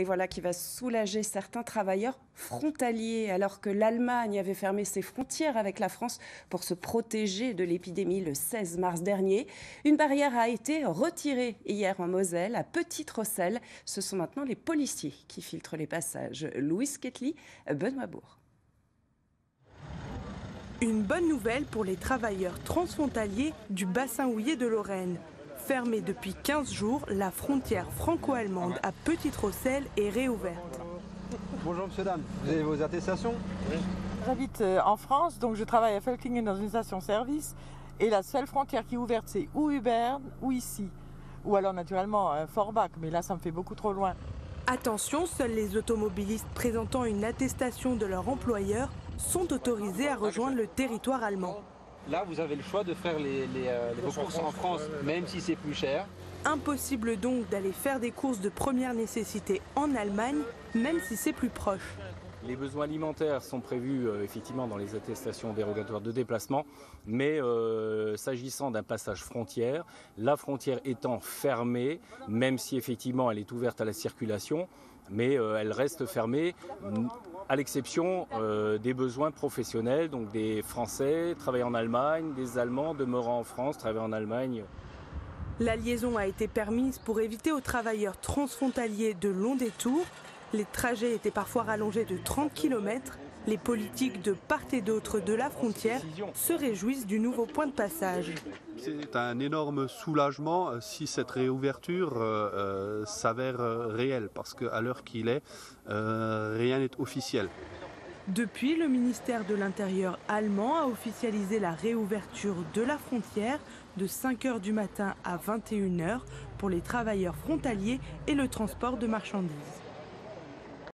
Et voilà qui va soulager certains travailleurs frontaliers, alors que l'Allemagne avait fermé ses frontières avec la France pour se protéger de l'épidémie le 16 mars dernier. Une barrière a été retirée hier en Moselle, à Petite-Rosselle. Ce sont maintenant les policiers qui filtrent les passages. Louise Ketli, Benoît Bourg. Une bonne nouvelle pour les travailleurs transfrontaliers du bassin houiller de Lorraine. Fermée depuis 15 jours, la frontière franco-allemande à Petite-Rosselle est réouverte. Bonjour monsieur, dame, vous avez vos attestations? Oui. J'habite en France, donc je travaille à Felklingen dans une station-service. Et la seule frontière qui est ouverte, c'est ou Hubert ou ici. Ou alors naturellement Forbach, mais là ça me fait beaucoup trop loin. Attention, seuls les automobilistes présentant une attestation de leur employeur sont autorisés à rejoindre le territoire allemand. Là, vous avez le choix de faire vos courses en France, même si c'est plus cher. Impossible donc d'aller faire des courses de première nécessité en Allemagne, même si c'est plus proche. Les besoins alimentaires sont prévus effectivement dans les attestations dérogatoires de déplacement, mais s'agissant d'un passage frontière, la frontière étant fermée, même si effectivement elle est ouverte à la circulation, mais elle reste fermée à l'exception des besoins professionnels, donc des Français travaillant en Allemagne, des Allemands demeurant en France, travaillant en Allemagne. La liaison a été permise pour éviter aux travailleurs transfrontaliers de longs détours. Les trajets étaient parfois rallongés de 30 km. Les politiques de part et d'autre de la frontière se réjouissent du nouveau point de passage. C'est un énorme soulagement si cette réouverture s'avère réelle, parce qu'à l'heure qu'il est, rien n'est officiel. Depuis, le ministère de l'Intérieur allemand a officialisé la réouverture de la frontière de 5 h du matin à 21 h pour les travailleurs frontaliers et le transport de marchandises.